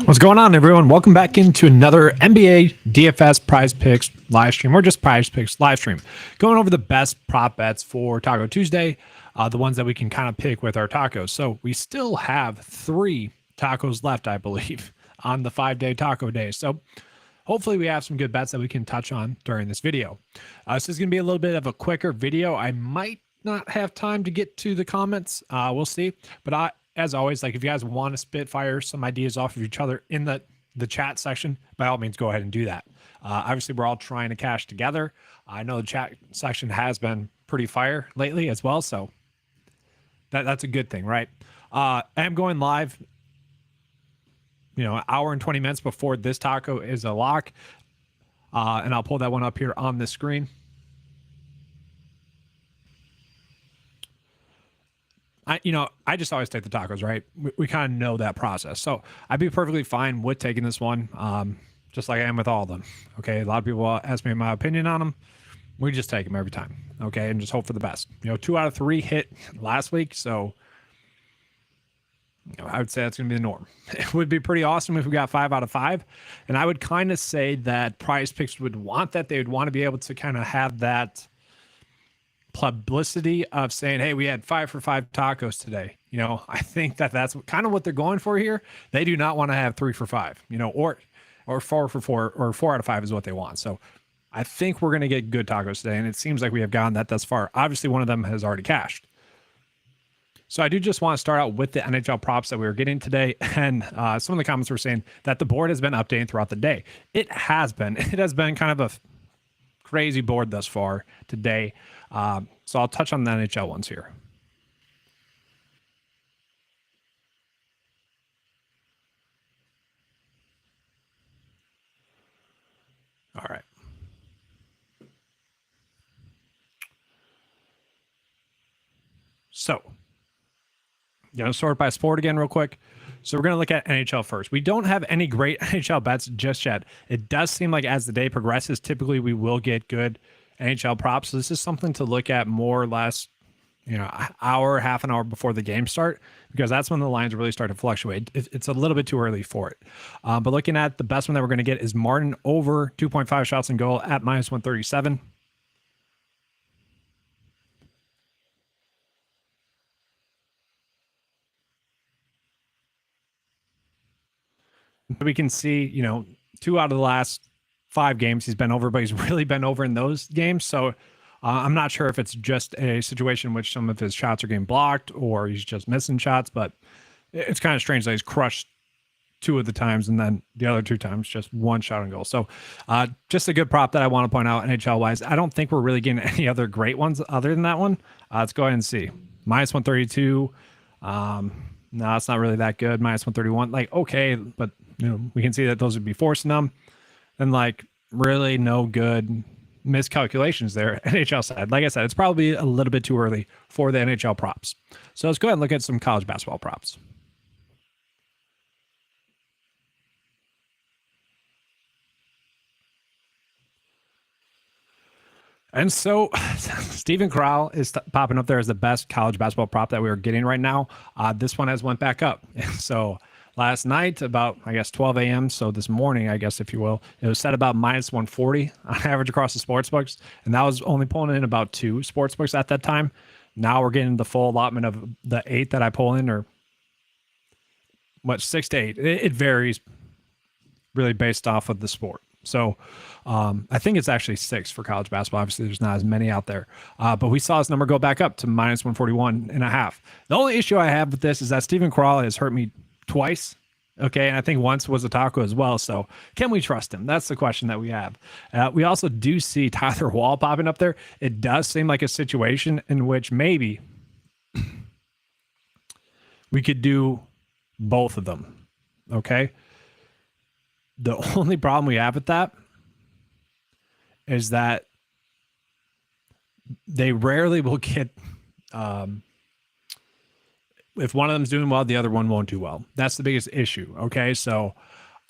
What's going on, everyone? Welcome back into another NBA DFS PrizePicks live stream, or just PrizePicks live stream. Going over the best prop bets for Taco Tuesday, the ones that we can kind of pick with our tacos. So we still have 3 tacos left, I believe, on the 5-day taco day. So hopefully we have some good bets that we can touch on during this video. This is going to be a little bit of a quicker video. I might not have time to get to the comments. We'll see. But as always, like if you guys want to spitfire some ideas off of each other in the chat section, by all means, go ahead and do that. Obviously, we're all trying to cash together. I know the chat section has been pretty fire lately as well, so that's a good thing, right? I am going live, an hour and 20 minutes before this taco is a lock, and I'll pull that one up here on the screen. I just always take the tacos, right? We kind of know that process. So I'd be perfectly fine with taking this one, just like I am with all of them. Okay. A lot of people ask me my opinion on them. We just take them every time. Okay. And just hope for the best. 2 out of 3 hit last week. So I would say that's going to be the norm. It would be pretty awesome if we got 5 out of 5. And I would kind of say that PrizePicks would want that. They would want to be able to kind of have that publicity of saying, hey, we had 5 for 5 tacos today. I think that's kind of what they're going for here. They do not want to have 3 for 5, or 4 for 4, or 4 out of 5 is what they want. So I think we're going to get good tacos today. And it seems like we have gotten that thus far. Obviously, one of them has already cashed. So I do just want to start out with the NHL props that we were getting today. And some of the comments were saying that the board has been updating throughout the day. It has been. It has been kind of a crazy board thus far today. So I'll touch on the NHL ones here. All right. So, sort by sport again real quick. So we're going to look at NHL first. We don't have any great NHL bets just yet. It does seem like as the day progresses, typically we will get good NHL props. So this is something to look at more or less, half an hour before the game start, because that's when the lines really start to fluctuate. It's a little bit too early for it. But looking at the best one that we're going to get is Martin over 2.5 shots and goal at -137. We can see, 2 out of the last 5 games he's been over, but he's really been over in those games. So I'm not sure if it's just a situation in which some of his shots are getting blocked or he's just missing shots, but it's kind of strange that he's crushed 2 of the times and then the other 2 times just 1 shot on goal. So just a good prop that I want to point out NHL wise. I don't think we're really getting any other great ones other than that one. Let's go ahead and see. -132. No, it's not really that good. -131. Like, okay, but we can see that those would be forcing them. And like really no good miscalculations there. NHL side. Like I said, it's probably a little bit too early for the NHL props. So let's go ahead and look at some college basketball props. And so Stephen Crowell is popping up there as the best college basketball prop that we are getting right now. This one has went back up. So last night about, 12 a.m. So this morning, I guess, if you will, it was set about -140 on average across the sports books. And that was only pulling in about 2 sports books at that time. Now we're getting the full allotment of the 8 that I pull in, or 6 to 8. It varies really based off of the sport. So I think it's actually 6 for college basketball. Obviously, there's not as many out there. But we saw this number go back up to -141.5. The only issue I have with this is that Stephen Crowell has hurt me twice. Okay. And I think once was a taco as well. So can we trust him? That's the question that we have. We also do see Tyler Wall popping up there. It does seem like a situation in which maybe we could do both of them. Okay. The only problem we have with that is that they rarely will get, if one of them's doing well, the other one won't do well. That's the biggest issue. Okay. So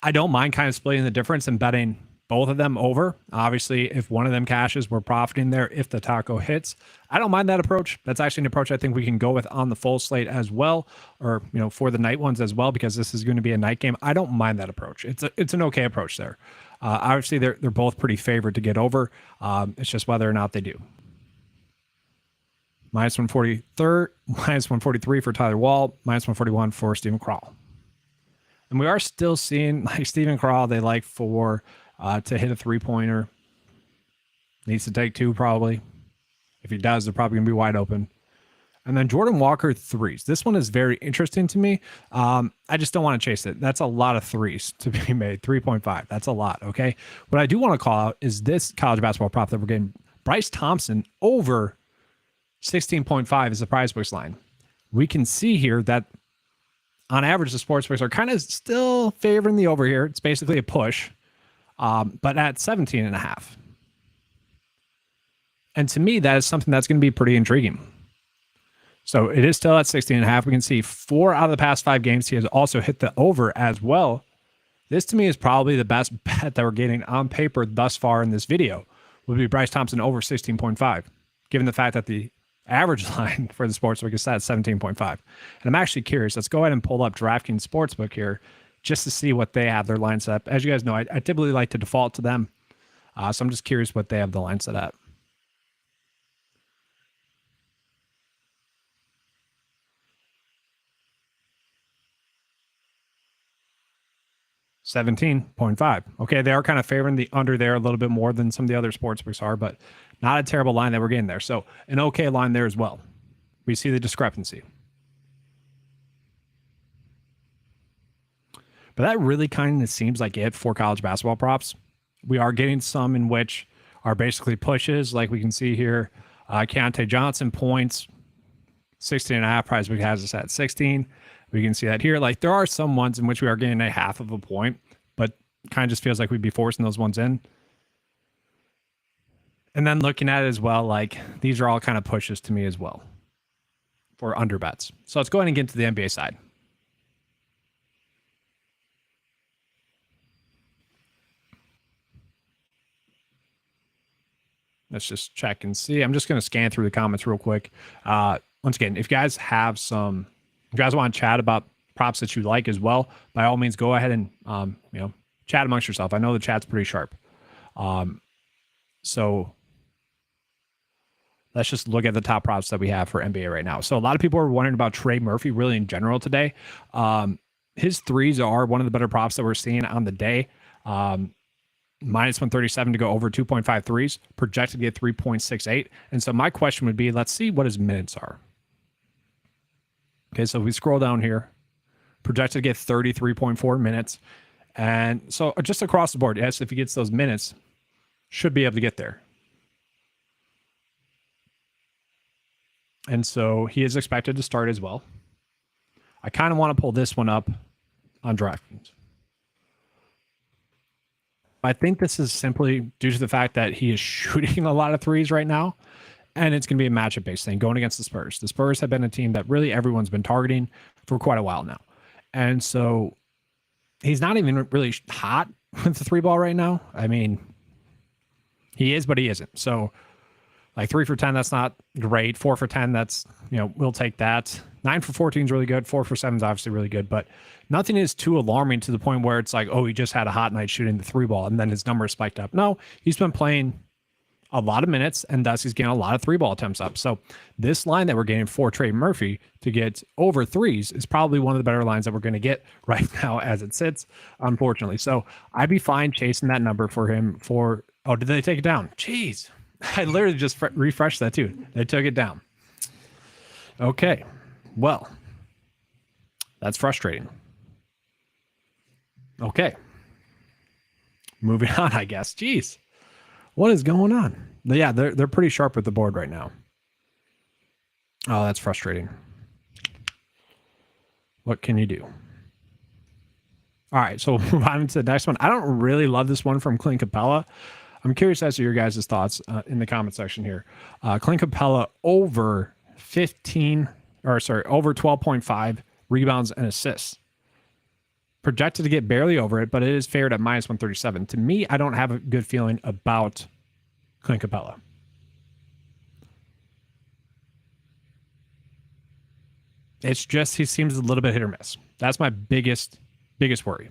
I don't mind kind of splitting the difference and betting both of them over. Obviously, if one of them cashes, we're profiting there if the taco hits. I don't mind that approach. That's actually an approach I think we can go with on the full slate as well, or for the night ones as well, because this is going to be a night game. I don't mind that approach. It's an okay approach there. Obviously, they're both pretty favored to get over. It's just whether or not they do. Minus 143, minus 143 for Tyler Wall, minus 141 for Steven Krall. And we are still seeing, like Steven Krall, they like for to hit a three-pointer. Needs to take 2 probably. If he does, they're probably going to be wide open. And then Jordan Walker threes. This one is very interesting to me. I just don't want to chase it. That's a lot of threes to be made. 3.5. That's a lot, okay? What I do want to call out is this college basketball prop that we're getting. Bryce Thompson over 16.5 is the PrizePicks line. We can see here that on average, the sportsbooks are kind of still favoring the over here. It's basically a push, but at 17.5. And to me, that is something that's going to be pretty intriguing. So it is still at 16.5. We can see 4 out of the past 5 games, he has also hit the over as well. This to me is probably the best bet that we're getting on paper thus far in this video, would be Bryce Thompson over 16.5, given the fact that the average line for the sportsbook is set at 17.5. And I'm actually curious. Let's go ahead and pull up DraftKings Sportsbook here just to see what they have their line set up. As you guys know, I typically like to default to them. So I'm just curious what they have the line set at. $17.5. Okay, they are kind of favoring the under there a little bit more than some of the other sportsbooks are, but not a terrible line that we're getting there. So an okay line there as well. We see the discrepancy. But that really kind of seems like it for college basketball props. We are getting some in which are basically pushes, like we can see here. Keontae Johnson points, 16.5. PrizePicks has us at 16. We can see that here. Like there are some ones in which we are getting a half of a point, but kind of just feels like we'd be forcing those ones in. And then looking at it as well, like these are all kind of pushes to me as well for under bets. So let's go ahead and get to the NBA side. Let's just check and see. I'm just going to scan through the comments real quick. Once again, if you guys have some, if you guys want to chat about props that you like as well, by all means, go ahead and chat amongst yourself. I know the chat's pretty sharp. So let's just look at the top props that we have for NBA right now. So a lot of people are wondering about Trey Murphy really in general today. His threes are one of the better props that we're seeing on the day. Minus 137 to go over 2.5 threes, projected to get 3.68. And so my question would be, let's see what his minutes are. Okay, so if we scroll down here, projected to get 33.4 minutes. And so just across the board, yes, if he gets those minutes, should be able to get there. And so he is expected to start as well. I kind of want to pull this one up on DraftKings. I think this is simply due to the fact that he is shooting a lot of threes right now, and it's going to be a matchup-based thing going against the Spurs. The Spurs have been a team that really everyone's been targeting for quite a while now. And so he's not even really hot with the 3 ball right now. I mean, he is, but he isn't. So like 3 for 10, that's not great. 4 for 10, that's, we'll take that. 9 for 14 is really good. 4 for 7 is obviously really good, but nothing is too alarming to the point where it's like, oh, he just had a hot night shooting the 3 ball and then his numbers spiked up. No, he's been playing a lot of minutes and thus he's getting a lot of 3 ball attempts up. So this line that we're getting for Trey Murphy to get over threes is probably one of the better lines that we're going to get right now as it sits, unfortunately. So I'd be fine chasing that number for him for, oh, did they take it down? Jeez. I literally just refreshed that too. They took it down. Okay. Well, that's frustrating. Okay. Moving on, I guess. Jeez. What is going on? Yeah, they're pretty sharp with the board right now. Oh, that's frustrating. What can you do? All right, so we'll move on to the next one. I don't really love this one from Clint Capella. I'm curious as to your guys' thoughts in the comment section here. Clint Capella over 12.5 rebounds and assists. projected to get barely over it, but it is favored at minus 137. To me, I don't have a good feeling about Clint Capella. It's just he seems a little bit hit or miss. That's my biggest worry.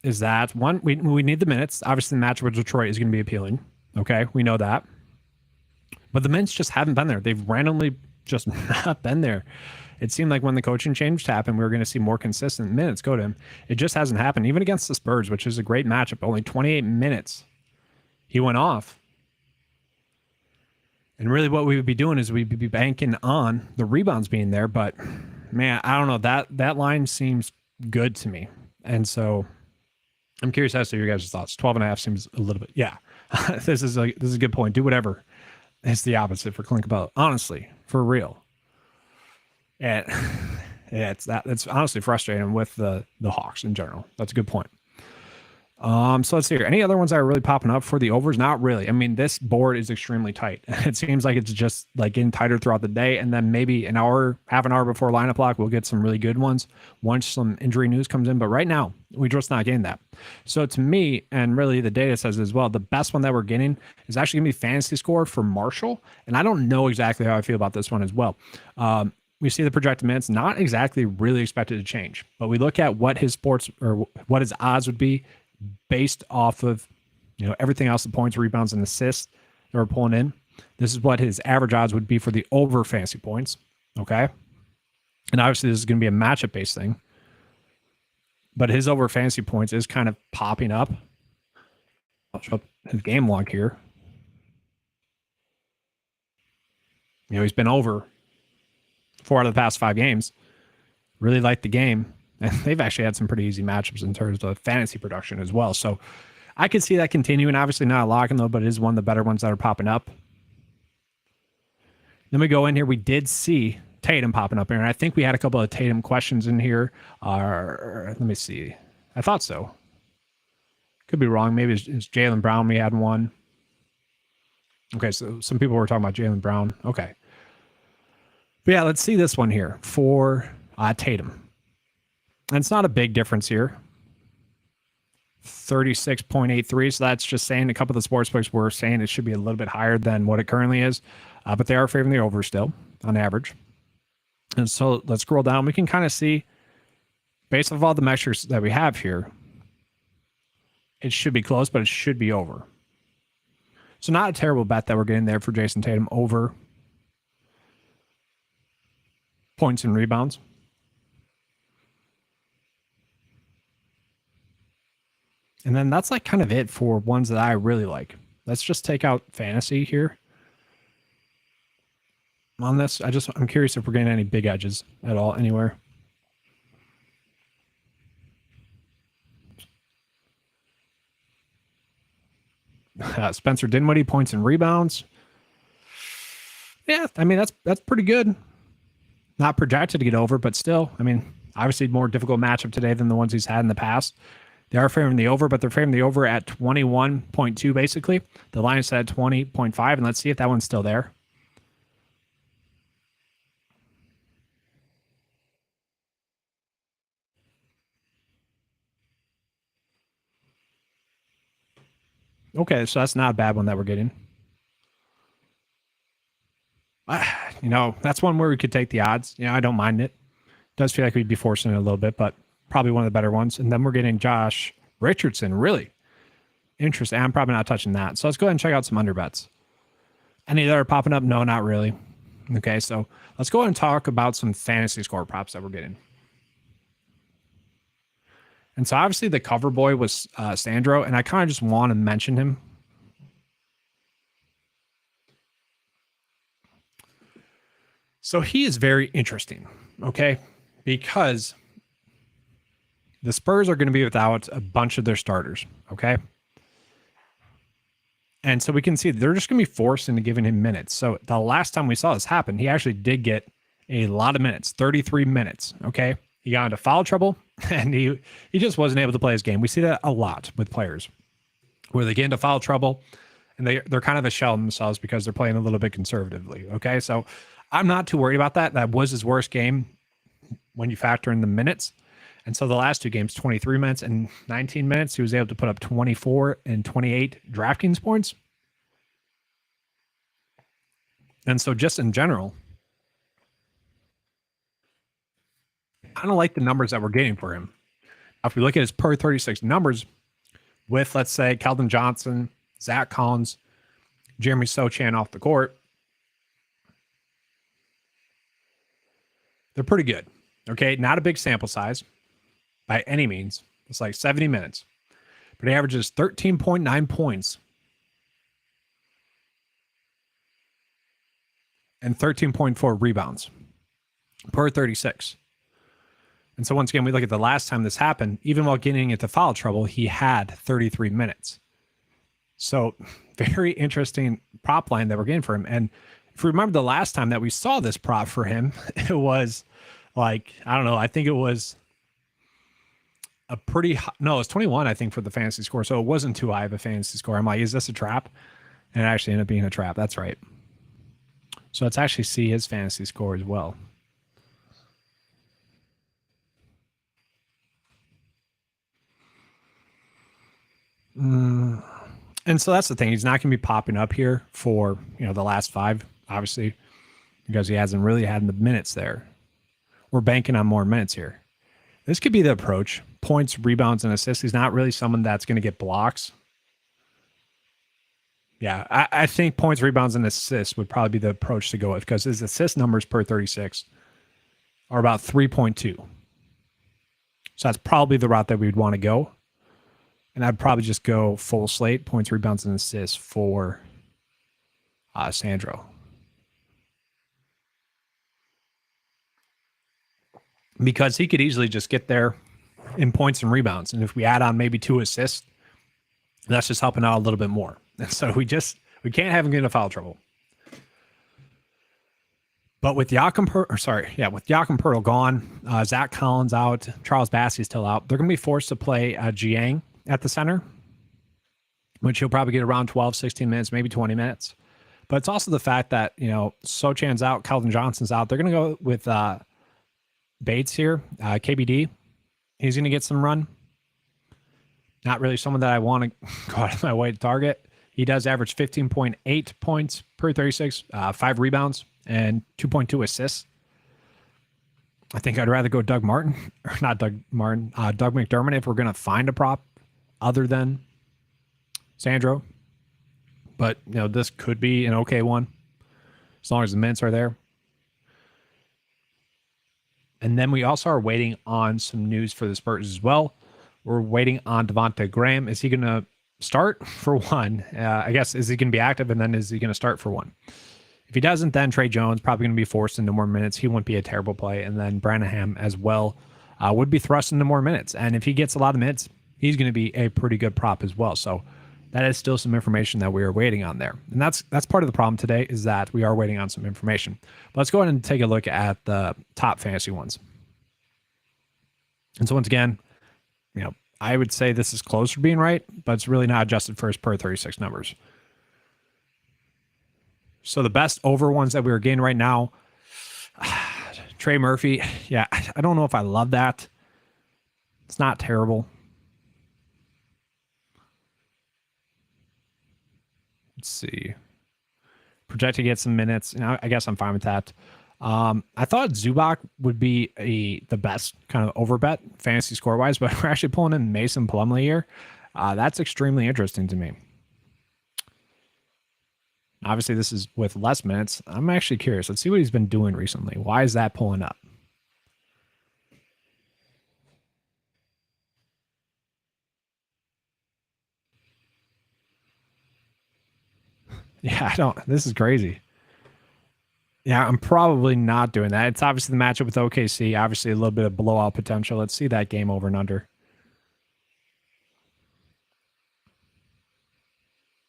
Is that one, we need the minutes. Obviously, the match with Detroit is going to be appealing. Okay, we know that. But the minutes just haven't been there. They've randomly just not been there. It seemed like when the coaching change happened, we were going to see more consistent minutes go to him. It just hasn't happened. Even against the Spurs, which is a great matchup, only 28 minutes, he went off. And really what we would be doing is we'd be banking on the rebounds being there. But, man, I don't know. That line seems good to me. And so I'm curious as to your guys' thoughts. 12.5 seems a little bit, yeah. This is a good point. Do whatever. It's the opposite for Clint Capella. Honestly, for real. And yeah, it's honestly frustrating with the Hawks in general. That's a good point. So let's see here. Any other ones that are really popping up for the overs? Not really. I mean, this board is extremely tight. It seems like it's just like getting tighter throughout the day. And then maybe half an hour before lineup lock, we'll get some really good ones once some injury news comes in. But right now, we're just not getting that. So to me, and really the data says as well, the best one that we're getting is actually going to be fantasy score for Marshall. And I don't know exactly how I feel about this one as well. We see the projected minutes, not exactly really expected to change. But we look at what his sports or what his odds would be based off of, everything else, the points, rebounds, and assists that we're pulling in. This is what his average odds would be for the over fantasy points. Okay. And obviously this is going to be a matchup based thing, but his over fantasy points is kind of popping up. I'll show up his game log here. He's been over 4 out of the past 5 games. Really like the game. And they've actually had some pretty easy matchups in terms of fantasy production as well. So I could see that continuing. Obviously not a lock in though, but it is one of the better ones that are popping up. Then we go in here. We did see Tatum popping up here. And I think we had a couple of Tatum questions in here. Let me see. I thought so. Could be wrong. Maybe it's Jaylen Brown. We had one. Okay, so some people were talking about Jaylen Brown. Okay. But yeah, let's see this one here for Tatum. And it's not a big difference here. 36.83. So that's just saying a couple of the sportsbooks were saying it should be a little bit higher than what it currently is. But they are favoring the over still on average. And so let's scroll down. We can kind of see, based off all the measures that we have here, it should be close, but it should be over. So not a terrible bet that we're getting there for Jason Tatum over points and rebounds. And then that's like kind of it for ones that I really like. Let's just take out fantasy here. On this, I'm curious if we're getting any big edges at all anywhere. Spencer Dinwiddie, points and rebounds. Yeah, I mean, that's pretty good. Not projected to get over, but still, I mean, obviously more difficult matchup today than the ones he's had in the past. They are favoring the over, but they're favoring the over at 21.2, basically. The line is set at 20.5, and let's see if that one's still there. Okay, so that's not a bad one that we're getting. That's one where we could take the odds. I don't mind it. Does feel like we'd be forcing it a little bit, but probably one of the better ones. And then we're getting Josh Richardson. Really interesting. I'm probably not touching that. So let's go ahead and check out some under bets. Any that are popping up? No, not really. Okay, so let's go ahead and talk about some fantasy score props that we're getting. And so obviously the cover boy was Sandro, and I kind of just want to mention him. So he is very interesting, okay? Because the Spurs are going to be without a bunch of their starters, okay? And so we can see they're just going to be forced into giving him minutes. So the last time we saw this happen, he actually did get a lot of minutes, 33 minutes, okay? He got into foul trouble, and he just wasn't able to play his game. We see that a lot with players, where they get into foul trouble, and they're kind of a shell themselves because they're playing a little bit conservatively, okay? So I'm not too worried about that. That was his worst game. when you factor in the minutes. And so the last two games, 23 minutes and 19 minutes, he was able to put up 24 and 28 DraftKings points. And so just in general, I kind of like the numbers that we're getting for him. If we look at his per 36 numbers with, let's say, Keldon Johnson, Zach Collins, Jeremy Sochan off the court, they're pretty good. Okay, not a big sample size by any means. It's like 70 minutes. But he averages 13.9 points and 13.4 rebounds per 36. And so once again, we look at the last time this happened, even while getting into foul trouble, he had 33 minutes. So very interesting prop line that we're getting for him. And if we remember the last time that we saw this prop for him, it was like, I don't know, I think it was a pretty, no, it was 21, I think, for the fantasy score. So it wasn't too high of a fantasy score. I'm like, is this a trap? And it actually ended up being a trap. That's right. So let's actually see his fantasy score as well. And so that's the thing. He's not going to be popping up here for, the last 5, obviously, because he hasn't really had the minutes there. We're banking on more minutes here. This could be the approach. Points, rebounds, and assists. He's not really someone that's going to get blocks. Yeah, I think points, rebounds, and assists would probably be the approach to go with, because his assist numbers per 36 are about 3.2. So that's probably the route that we would want to go. And I'd probably just go full slate, points, rebounds, and assists for Sandro. Because he could easily just get there in points and rebounds. And if we add on maybe 2 assists, that's just helping out a little bit more. And so we can't have him get into foul trouble. But with Jakob Poeltl gone, Zach Collins out, Charles Bassey's still out, they're going to be forced to play Jiang at the center, which he'll probably get around 12, 16 minutes, maybe 20 minutes. But it's also the fact that, Sochan's out, Keldon Johnson's out. They're going to go with Bates here, KBD. He's going to get some run. Not really someone that I want to go out of my way to target. He does average 15.8 points per 36, 5 rebounds, and 2.2 assists. I think I'd rather go Doug McDermott if we're going to find a prop other than Sandro. But, this could be an okay one as long as the minutes are there. And then we also are waiting on some news for the Spurs as well. We're waiting on Devontae Graham. Is he going to start for one? I guess, is he going to be active, and then is he going to start for one? If he doesn't, then Trey Jones probably going to be forced into more minutes. He wouldn't be a terrible play. And then Branham as well would be thrust into more minutes. And if he gets a lot of minutes, he's going to be a pretty good prop as well. So that is still some information that we are waiting on there. And that's part of the problem today, is that we are waiting on some information. But let's go ahead and take a look at the top fantasy ones. And so once again, I would say this is close to being right, but it's really not adjusted for his per 36 numbers. So the best over ones that we are getting right now, Trey Murphy. Yeah, I don't know if I love that. It's not terrible. Let's see. Projected to get some minutes. I guess I'm fine with that. I thought Zubac would be the best kind of over bet fantasy score wise, but we're actually pulling in Mason Plumlee here. That's extremely interesting to me. Obviously, this is with less minutes. I'm actually curious. Let's see what he's been doing recently. Why is that pulling up? Yeah, this is crazy. Yeah, I'm probably not doing that. It's obviously the matchup with OKC. Obviously, a little bit of blowout potential. Let's see that game over and under.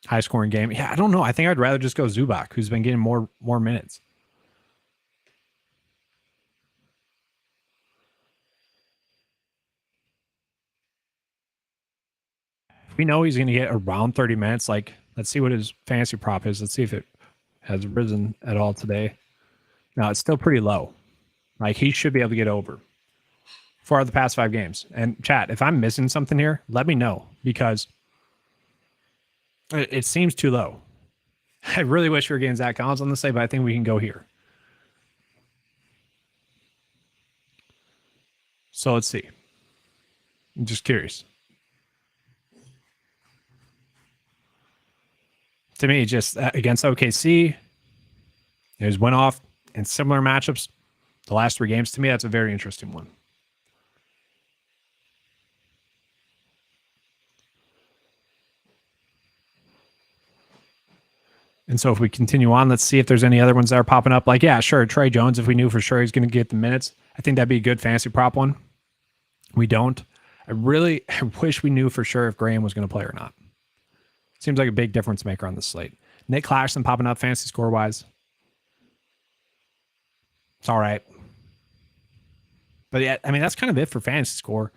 High scoring game. Yeah, I don't know. I think I'd rather just go Zubac, who's been getting more minutes. We know he's going to get around 30 minutes. Like, let's see what his fantasy prop is. Let's see if it has risen at all today. No, it's still pretty low. Like, he should be able to get over. for the past 5 games. And chat, if I'm missing something here, let me know because it seems too low. I really wish we were getting Zach Collins on the site, but I think we can go here. So let's see. I'm just curious. To me, just against OKC, there's went off in similar matchups the last 3 games. To me, that's a very interesting one. And so if we continue on, let's see if there's any other ones that are popping up. Like, yeah, sure, Trey Jones, if we knew for sure he's going to get the minutes, I think that'd be a good fantasy prop one. We don't. I wish we knew for sure if Graham was going to play or not. Seems like a big difference maker on the slate. Nick Claxton popping up fantasy score-wise. It's all right. But yeah, I mean, that's kind of it for fantasy score.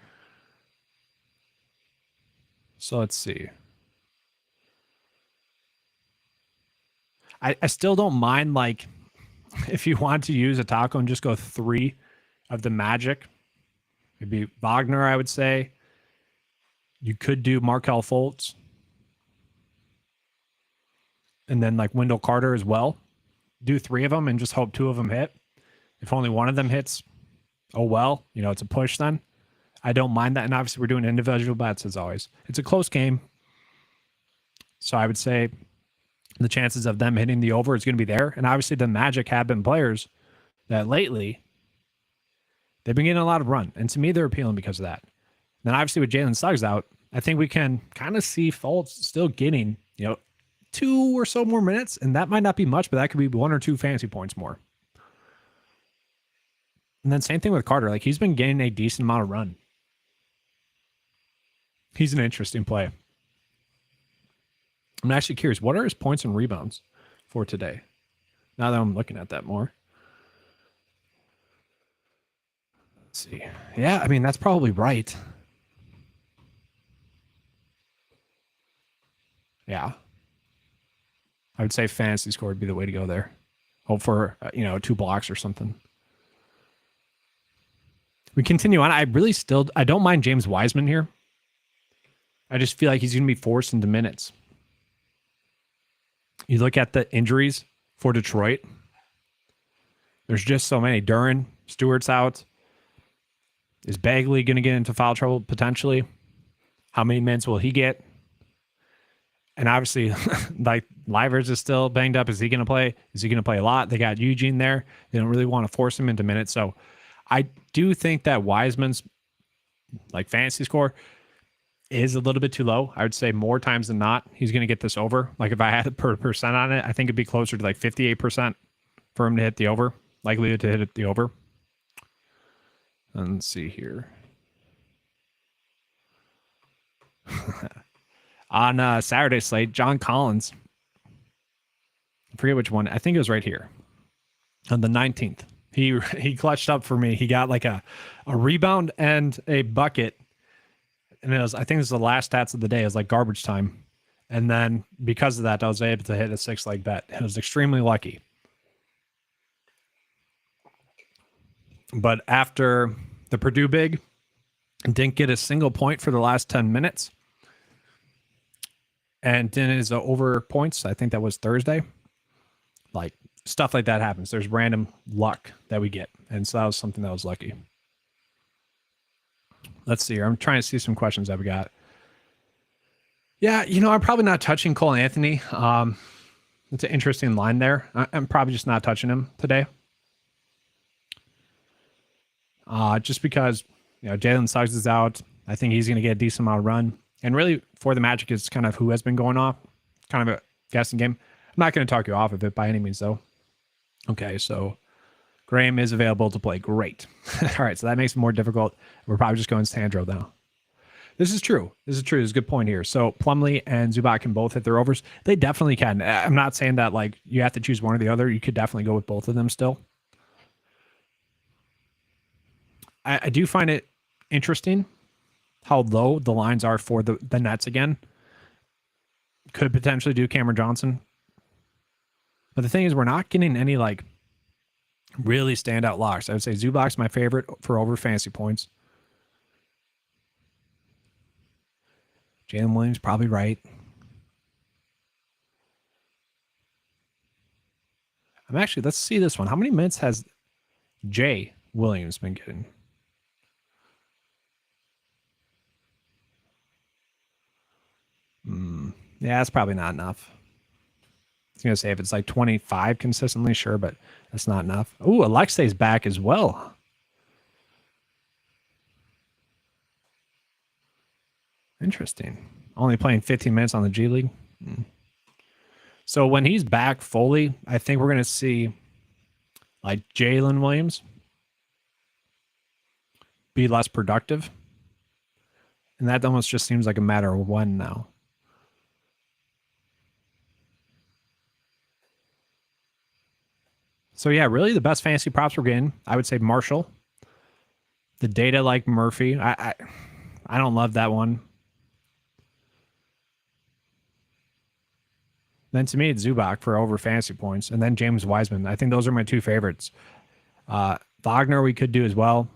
So let's see. I still don't mind, like, if you want to use a taco and just go 3 of the Magic. It'd be Wagner, I would say. You could do Markelle Fultz. And then, like, Wendell Carter as well. Do 3 of them and just hope 2 of them hit. If only one of them hits, oh well. You know, it's a push then. I don't mind that. And obviously, we're doing individual bets as always. It's a close game. So I would say the chances of them hitting the over is going to be there. And obviously, the Magic have been players that lately, they've been getting a lot of run. And to me, they're appealing because of that. Then obviously, with Jalen Suggs out, I think we can kind of see Fultz still getting, 2 or so more minutes. And that might not be much, but that could be 1 or 2 fantasy points more. And then same thing with Carter. Like, he's been getting a decent amount of run. He's an interesting play. I'm actually curious, what are his points and rebounds for today? Now that I'm looking at that more. Let's see. Yeah, I mean, that's probably right. Yeah. I would say fantasy score would be the way to go there. Hope for, 2 blocks or something. We continue on. I don't mind James Wiseman here. I just feel like he's going to be forced into minutes. You look at the injuries for Detroit. There's just so many. Duren, Stewart's out. Is Bagley going to get into foul trouble potentially? How many minutes will he get? And obviously, like, Livers is still banged up. Is he going to play? Is he going to play a lot? They got Eugene there. They don't really want to force him into minutes. So I do think that Wiseman's fantasy score is a little bit too low. I would say more times than not, he's going to get this over. Like, if I had per percent on it, I think it'd be closer to 58% for him to hit the over. Likely to hit the over. And let's see here. On Saturday slate, John Collins. I forget which one. I think it was right here. On the 19th. He clutched up for me. He got like a rebound and a bucket. And I think it was the last stats of the day. It was like garbage time. And then because of that, I was able to hit a 6-leg bet. It was extremely lucky. But after the Purdue big, didn't get a single point for the last 10 minutes. And then is over points. I think that was Thursday. Like, stuff like that happens. There's random luck that we get. And so that was something that was lucky. Let's see here. I'm trying to see some questions that we got. Yeah, I'm probably not touching Cole Anthony. It's an interesting line there. I'm probably just not touching him today. Just because, Jalen Suggs is out. I think he's going to get a decent amount of run. And really, for the Magic, it's kind of who has been going off. Kind of a guessing game. I'm not going to talk you off of it by any means, though. Okay, so Graham is available to play. Great. All right, so that makes it more difficult. We're probably just going Sandro now. This is true. This is a good point here. So Plumlee and Zubac can both hit their overs. They definitely can. I'm not saying that you have to choose one or the other. You could definitely go with both of them still. I do find it interesting how low the lines are for the Nets again. Could potentially do Cameron Johnson. But the thing is, we're not getting any really standout locks. I would say Zubac's my favorite for over fantasy points. Jalen Williams, probably right. Let's see this one. How many minutes has Jay Williams been getting? Yeah, that's probably not enough. I was going to say if it's like 25 consistently, sure, but that's not enough. Oh, Alexei's back as well. Interesting. Only playing 15 minutes on the G League. So when he's back fully, I think we're going to see like Jalen Williams be less productive. And that almost just seems like a matter of when now. So yeah, really the best fantasy props we're getting, I would say Marshall. The data like Murphy. I don't love that one. Then to me, it's Zubac for over fantasy points, and then James Wiseman. I think those are my two favorites. Wagner we could do as well.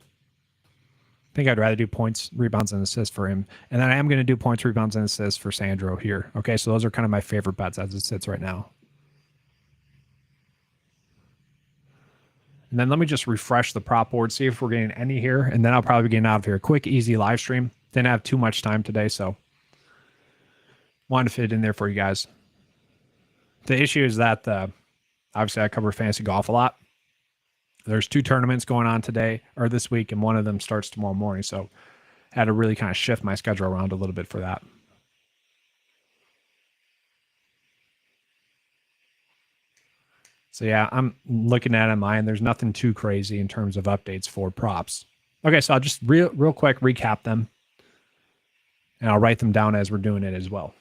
I think I'd rather do points, rebounds, and assists for him. And then I am going to do points, rebounds, and assists for Sandro here. Okay, so those are kind of my favorite bets as it sits right now. And then let me just refresh the prop board, see if we're getting any here, and then I'll probably be getting out of here. Quick, easy live stream. Didn't have too much time today, so wanted to fit it in there for you guys. The issue is that obviously I cover fantasy golf a lot. There's 2 tournaments going on today or this week, and one of them starts tomorrow morning. So I had to really kind of shift my schedule around a little bit for that. So yeah, I'm looking at it mine. There's nothing too crazy in terms of updates for props. Okay, so I'll just real quick recap them, and I'll write them down as we're doing it as well.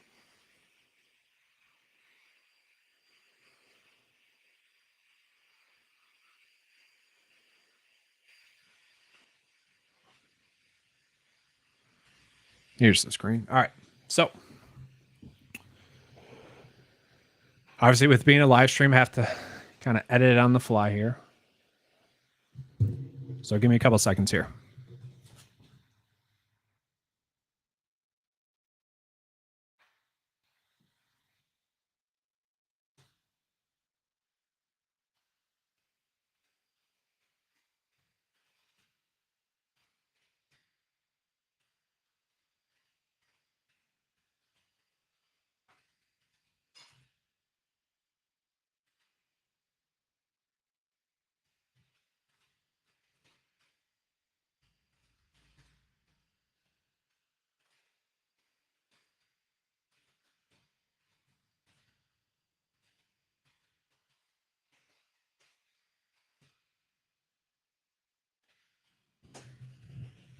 Here's the screen. All right, so obviously with being a live stream, I have to kind of edit it on the fly here. So give me a couple seconds here.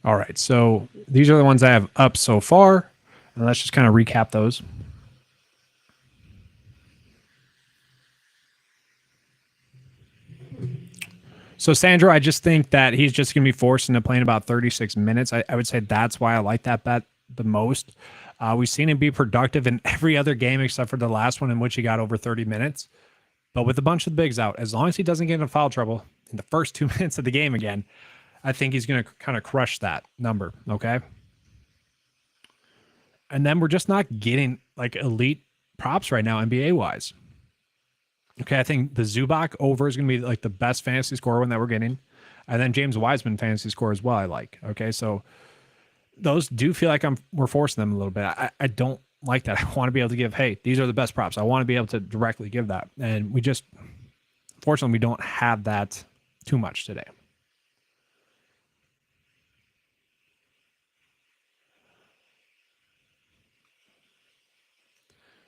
All right, so these are the ones I have up so far, and let's just kind of recap those. So Sandro, I just think that he's just going to be forced into playing about 36 minutes. I would say that's why I like that bet the most. We've seen him be productive in every other game except for the last one in which he got over 30 minutes. But with a bunch of the bigs out, as long as he doesn't get into foul trouble in the first 2 minutes of the game again, I think he's going to kind of crush that number, okay? And then we're just not getting like elite props right now, NBA-wise. Okay, I think the Zubac over is going to be like the best fantasy score one that we're getting. And then James Wiseman fantasy score as well, I like. Okay, so those do feel like we're forcing them a little bit. I don't like that. I want to be able to give, hey, these are the best props. I want to be able to directly give that. And we just, fortunately, we don't have that too much today.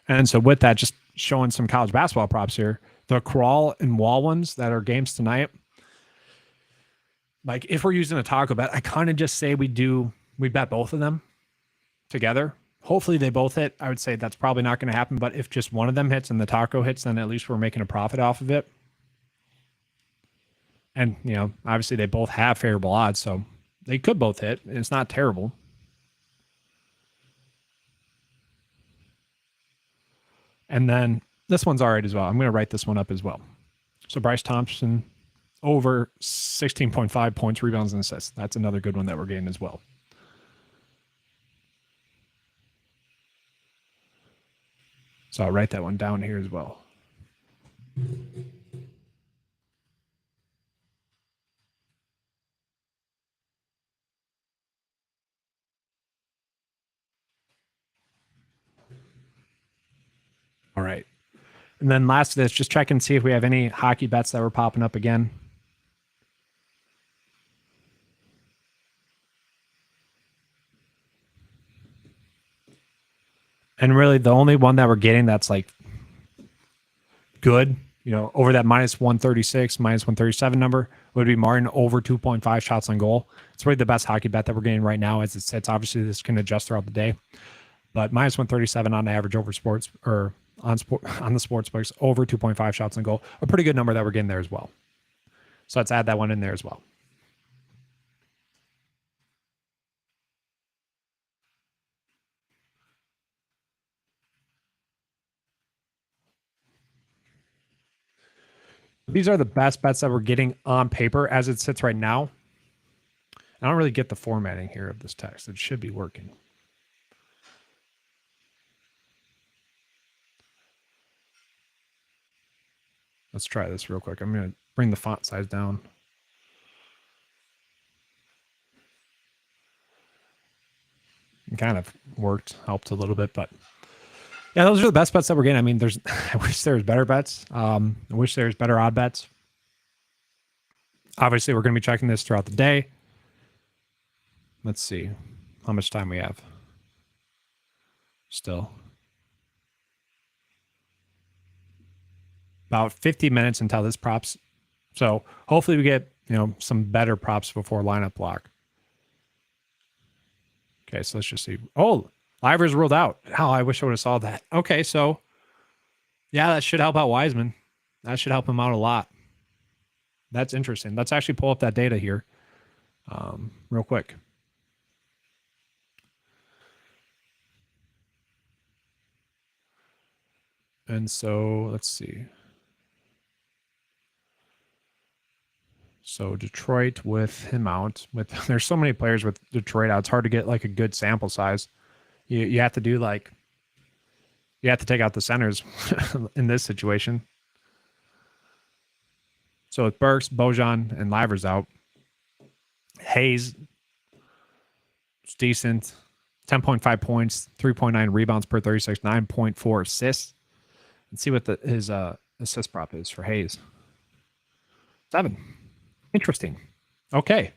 And so with that, just showing some college basketball props here. The crawl and wall ones that are games tonight. Like if we're using a taco bet, I kind of just say we bet both of them together. Hopefully they both hit. I would say that's probably not going to happen, but if just one of them hits and the taco hits, then at least we're making a profit off of it. And, you know, obviously they both have favorable odds, so they could both hit. It's not terrible. And then this one's all right as well. I'm going to write this one up as well. So Bryce Thompson over 16.5 points, rebounds, and assists. That's another good one that we're getting as well. So I'll write that one down here as well. All right. And then last of this, just check and see if we have any hockey bets that were popping up again. And really the only one that we're getting that's like good, over that minus 136, minus 137 number would be Martin over 2.5 shots on goal. It's really the best hockey bet that we're getting right now as it sits. Obviously, this can adjust throughout the day. But minus 137 on average over sports or on the sports books, over 2.5 shots on goal. A pretty good number that we're getting there as well. So let's add that one in there as well. These are the best bets that we're getting on paper as it sits right now. I don't really get the formatting here of this text. It should be working. Let's try this real quick. I'm going to bring the font size down. It kind of worked, helped a little bit, but yeah, those are the best bets that we're getting. I mean, I wish there was better bets. I wish there was better odd bets. Obviously, we're going to be checking this throughout the day. Let's see how much time we have. Still. About 50 minutes until this props. So hopefully we get, some better props before lineup block. Okay, so let's just see. Oh, Livers ruled out. Oh, I wish I would have saw that. Okay, so yeah, that should help out Wiseman. That should help him out a lot. That's interesting. Let's actually pull up that data here real quick. And so let's see. So Detroit with him out. There's so many players with Detroit out. It's hard to get like a good sample size. You have to do you have to take out the centers in this situation. So with Burks, Bojan, and Livers out, Hayes, it's decent. 10.5 points, 3.9 rebounds per 36, 9.4 assists. Let's see what his assist prop is for Hayes. 7. Interesting. Okay.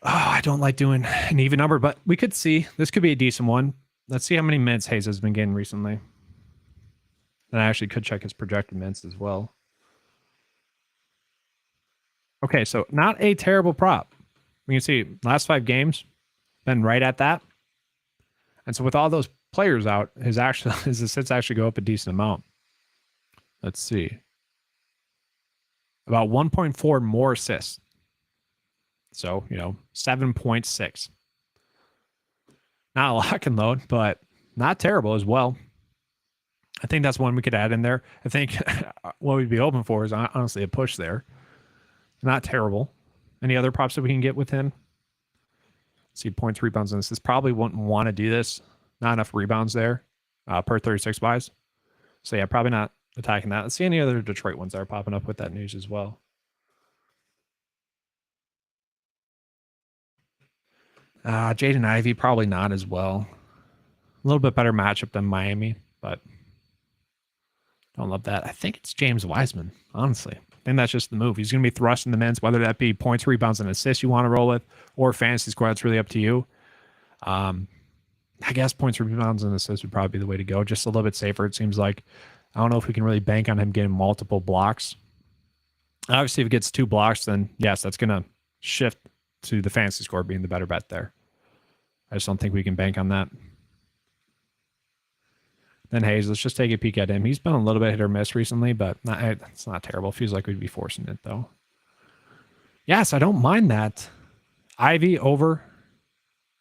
Oh, I don't like doing an even number, but we could see. This could be a decent one. Let's see how many minutes Hayes has been getting recently. And I actually could check his projected minutes as well. Okay, so not a terrible prop. We can see last 5 games, been right at that. And so with all those players out, his assists actually go up a decent amount. Let's see. About 1.4 more assists. So, 7.6. Not a lock and load, but not terrible as well. I think that's one we could add in there. I think what we'd be open for is honestly a push there. Not terrible. Any other props that we can get with him? Let's see, points, rebounds, and assists. Probably wouldn't want to do this. Not enough rebounds there per 36 buys. So yeah, probably not attacking that. Let's see any other Detroit ones that are popping up with that news as well. Jaden Ivey, probably not as well. A little bit better matchup than Miami, but don't love that. I think it's James Wiseman, honestly. I think that's just the move. He's going to be thrusting the men's, whether that be points, rebounds, and assists you want to roll with, or fantasy score. That's really up to you. I guess points, rebounds, and assists would probably be the way to go. Just a little bit safer, it seems like. I don't know if we can really bank on him getting multiple blocks. Obviously, if it gets 2 blocks, then yes, that's going to shift to the fantasy score being the better bet there. I just don't think we can bank on that. Then Hayes, let's just take a peek at him. He's been a little bit hit or miss recently, but it's not terrible. Feels like we'd be forcing it, though. Yes, I don't mind that. Ivy over,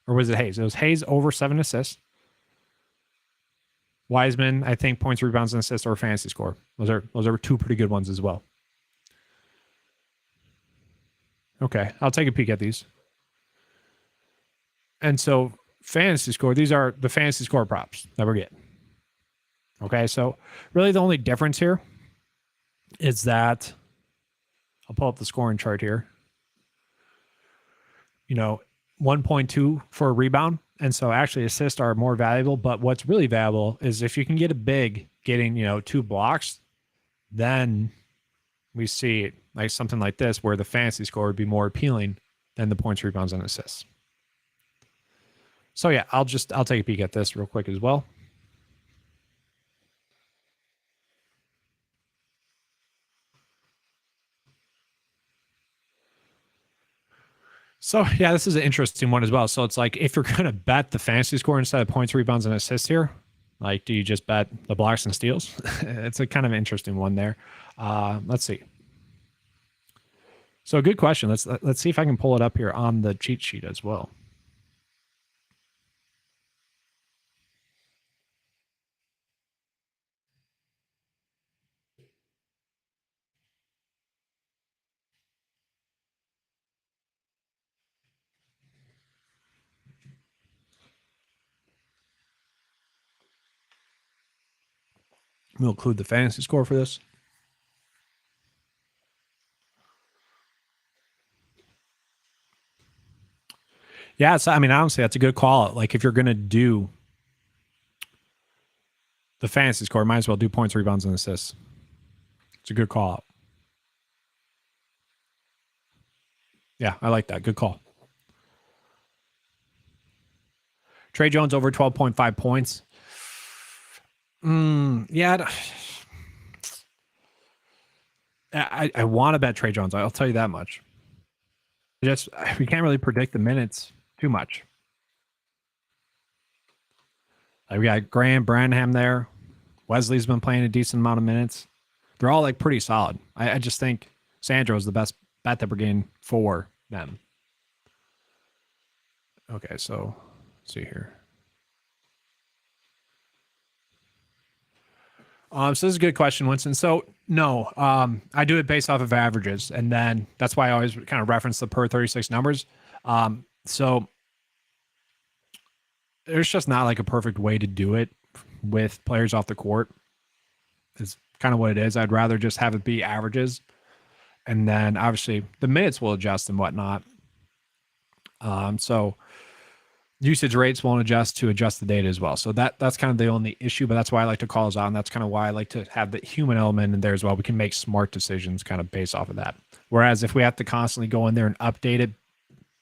or was it Hayes? It was Hayes over 7 assists. Wiseman, I think points, rebounds, and assists or fantasy score. Those are 2 pretty good ones as well. Okay, I'll take a peek at these. And so fantasy score, these are the fantasy score props that we're getting. Okay, so really the only difference here is that I'll pull up the scoring chart here. 1.2 for a rebound. And so actually assists are more valuable. But what's really valuable is if you can get a big getting, 2 blocks, then we see like something like this where the fantasy score would be more appealing than the points, rebounds, and assists. So yeah, I'll take a peek at this real quick as well. So yeah, this is an interesting one as well. So it's like if you're gonna bet the fantasy score instead of points, rebounds, and assists here, like do you just bet the blocks and steals? It's a kind of interesting one there. Let's see. So good question. Let's see if I can pull it up here on the cheat sheet as well. We'll include the fantasy score for this. Yeah, so I mean, honestly, that's a good call. Like if you're gonna do the fantasy score, might as well do points, rebounds, and assists. It's a good call out. Yeah, I like that. Good call. Trey Jones over 12.5 points. Yeah, I want to bet Trey Jones. I'll tell you that much. Just we can't really predict the minutes too much. Like we got Graham Branham there. Wesley's been playing a decent amount of minutes. They're all like pretty solid. I just think Sandro is the best bet that we're getting for them. Okay, so let's see here. So this is a good question, Winston. So no, I do it based off of averages, and then that's why I always kind of reference the per 36 numbers. So there's just not like a perfect way to do it with players off the court. Is kind of what it is. I'd rather just have it be averages, and then obviously the minutes will adjust and whatnot. So usage rates won't adjust to adjust the data as well. So that's kind of the only issue, but that's why I like to call us out. And that's kind of why I like to have the human element in there as well. We can make smart decisions kind of based off of that. Whereas if we have to constantly go in there and update it,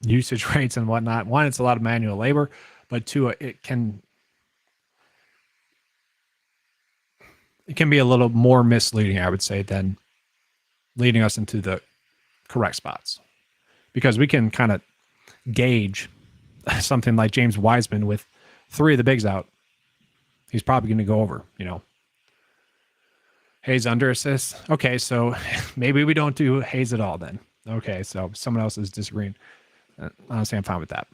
usage rates and whatnot, one, it's a lot of manual labor, but two, it can be a little more misleading, I would say, than leading us into the correct spots. Because we can kind of gauge something like James Wiseman with 3 of the bigs out. He's probably going to go over, Hayes under assists. Okay, so maybe we don't do Hayes at all then. Okay, so someone else is disagreeing. Honestly, I'm fine with that.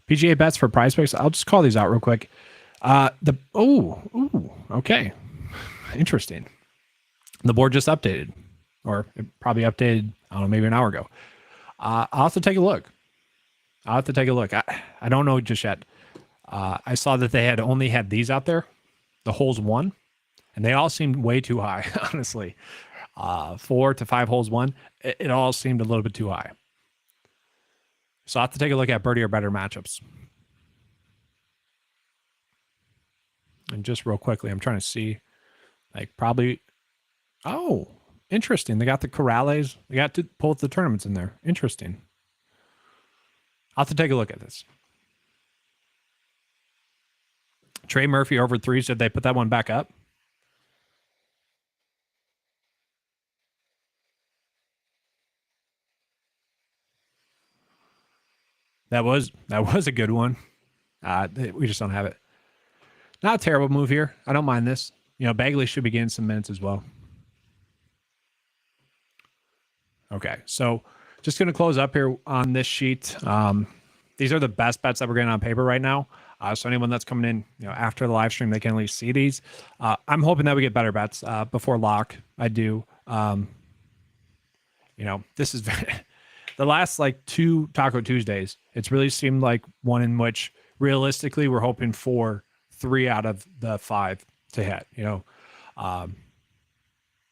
PGA bets for PrizePicks. I'll just call these out real quick. Okay. Interesting. The board just updated, or it probably updated, I don't know, maybe an hour ago. I'll have to take a look. I don't know just yet. I saw that they had only had these out there, the holes 1, and they all seemed way too high, honestly. 4 to 5 holes 1, it all seemed a little bit too high. So I'll have to take a look at birdie or better matchups. And just real quickly, I'm trying to see, like probably, oh, interesting. They got the Corrales. They got both the tournaments in there. Interesting. I'll have to take a look at this. Trey Murphy over 3s. Did they put that one back up? That was a good one. We just don't have it. Not a terrible move here. I don't mind this. Bagley should be getting some minutes as well. Okay, so just going to close up here on this sheet. These are the best bets that we're getting on paper right now. So anyone that's coming in, after the live stream, they can at least see these. I'm hoping that we get better bets before lock. I do. This is the last like 2 Taco Tuesdays. It's really seemed like one in which realistically we're hoping for 3 out of the 5 to hit.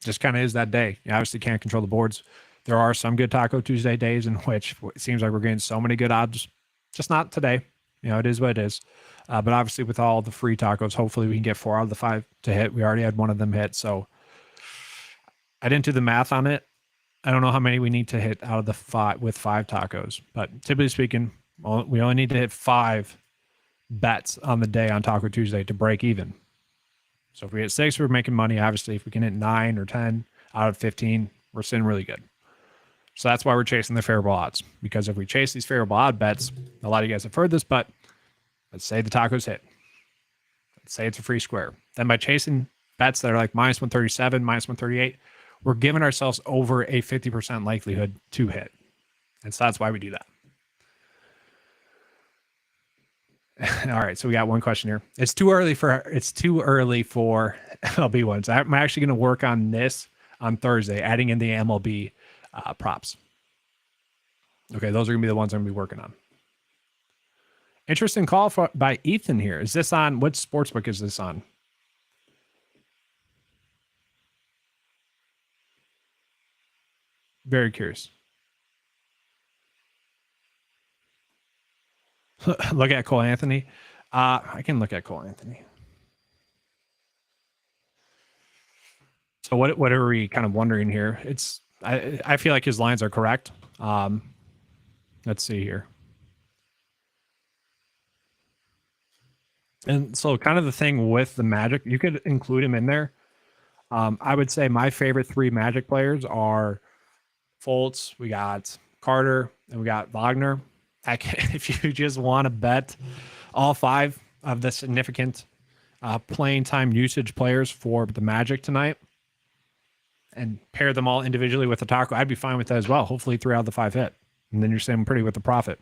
Just kind of is that day. You obviously can't control the boards. There are some good Taco Tuesday days in which it seems like we're getting so many good odds. Just not today. It is what it is. But obviously, with all the free tacos, hopefully we can get 4 out of the 5 to hit. We already had one of them hit, so I didn't do the math on it. I don't know how many we need to hit out of the 5 with 5 tacos, but typically speaking, we only need to hit 5 bets on the day on Taco Tuesday to break even. So if we hit 6, we're making money. Obviously, if we can hit 9 or 10 out of 15, we're sitting really good. So that's why we're chasing the favorable odds, because if we chase these favorable odd bets, a lot of you guys have heard this, but let's say the tacos hit. Let's say it's a free square. Then by chasing bets that are like minus 137, minus 138, we're giving ourselves over a 50% likelihood to hit. And so that's why we do that. All right, so we got one question here. It's too early for MLB ones. I'm actually going to work on this on Thursday, adding in the MLB props. Okay, those are going to be the ones I'm going to be working on. Interesting call by Ethan here. Is this on, what sportsbook is this on? Very curious. Look at Cole Anthony. I can look at Cole Anthony. So what are we kind of wondering here? I feel like his lines are correct. Let's see here. And so kind of the thing with the Magic, you could include him in there. I would say my favorite 3 Magic players are Fultz, we got Carter, and we got Wagner. If you just want to bet all 5 of the significant playing time usage players for the Magic tonight and pair them all individually with a taco, I'd be fine with that as well. Hopefully 3 out of the 5 hit. And then you're sitting pretty with the profit.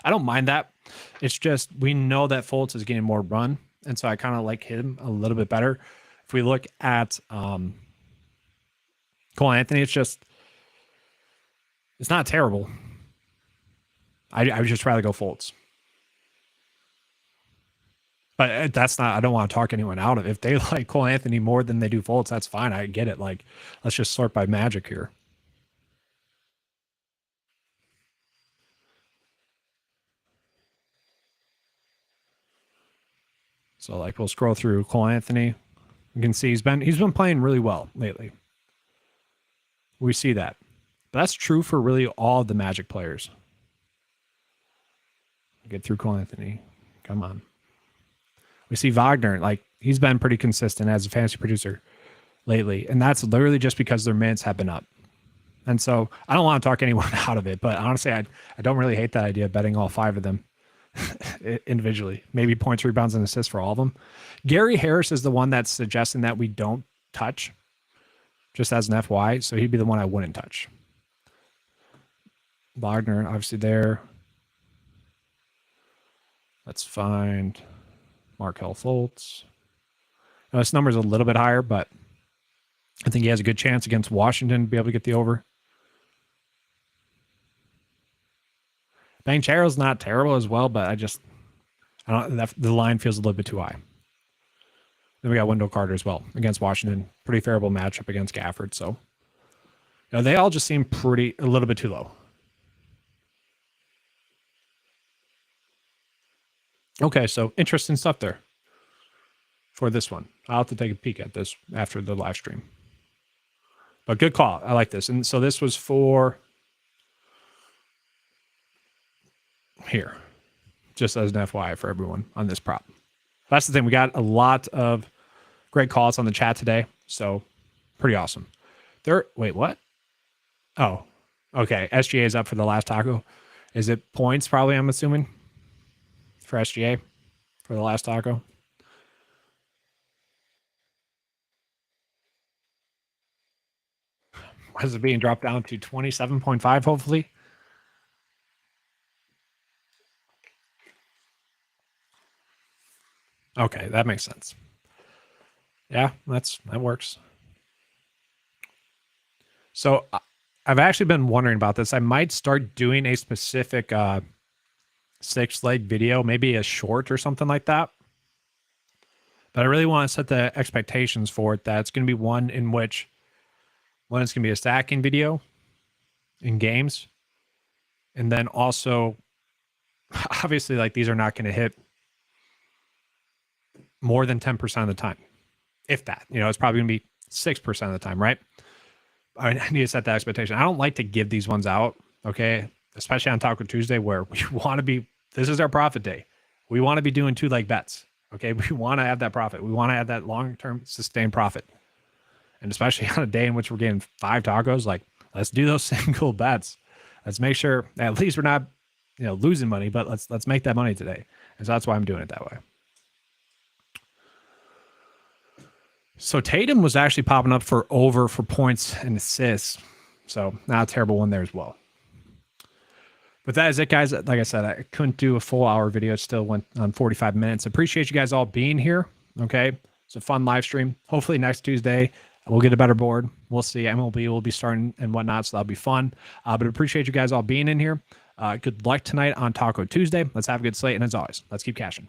I don't mind that. It's just we know that Fultz is getting more run. And so I kind of like him a little bit better. If we look at Cole Anthony, it's not terrible. I would just rather go Fultz. But that's not, I don't want to talk anyone out of it. If they like Cole Anthony more than they do Fultz, that's fine. I get it. Like, let's just sort by Magic here. So like we'll scroll through Cole Anthony. You can see he's been playing really well lately. We see that. But that's true for really all of the Magic players. Get through Cole Anthony. Come on. We see Wagner, like he's been pretty consistent as a fantasy producer lately. And that's literally just because their minutes have been up. And so I don't want to talk anyone out of it, but honestly, I don't really hate that idea of betting all 5 of them individually. Maybe points, rebounds, and assists for all of them. Gary Harris is the one that's suggesting that we don't touch, just as an FY. So he'd be the one I wouldn't touch. Wagner, obviously there. Let's find Markelle Fultz. Now, this number is a little bit higher, but I think he has a good chance against Washington to be able to get the over. Banchero's not terrible as well, but the line feels a little bit too high. Then we got Wendell Carter as well against Washington. Pretty favorable matchup against Gafford. So, they all just seem a little bit too low. Okay, so interesting stuff there for this one. I'll have to take a peek at this after the live stream. But good call. I like this. And so this was for here, just as an FYI for everyone on this prop. That's the thing. We got a lot of great calls on the chat today. So pretty awesome. Wait, what? Oh, okay. SGA is up for the last taco. Is it points probably, I'm assuming, for SGA for the last taco? Why is it being dropped down to 27.5, hopefully? Okay, that makes sense. Yeah, that works. So I've actually been wondering about this. I might start doing a specific 6-leg video, maybe a short or something like that, But I really want to set the expectations for it that it's going to be one in which one, it's going to be a stacking video in games. And then also, obviously, like these are not going to hit more than 10% of the time. If that, it's probably going to be 6% of the time, right? I need to set that expectation. I don't like to give these ones out, okay? Especially on Taco Tuesday where we want to be, this is our profit day. We want to be doing 2-leg bets, okay? We want to have that profit. We want to have that long-term sustained profit. And especially on a day in which we're getting 5 tacos, like let's do those single bets. Let's make sure at least we're not, losing money, but let's make that money today. And so that's why I'm doing it that way. So Tatum was actually popping up for over for points and assists. So not a terrible one there as well. But that is it, guys. Like I said, I couldn't do a full hour video. It still went on 45 minutes. Appreciate you guys all being here. Okay. It's a fun live stream. Hopefully next Tuesday, we'll get a better board. We'll see. MLB will be starting and whatnot. So that'll be fun. But appreciate you guys all being in here. Good luck tonight on Taco Tuesday. Let's have a good slate. And as always, let's keep cashing.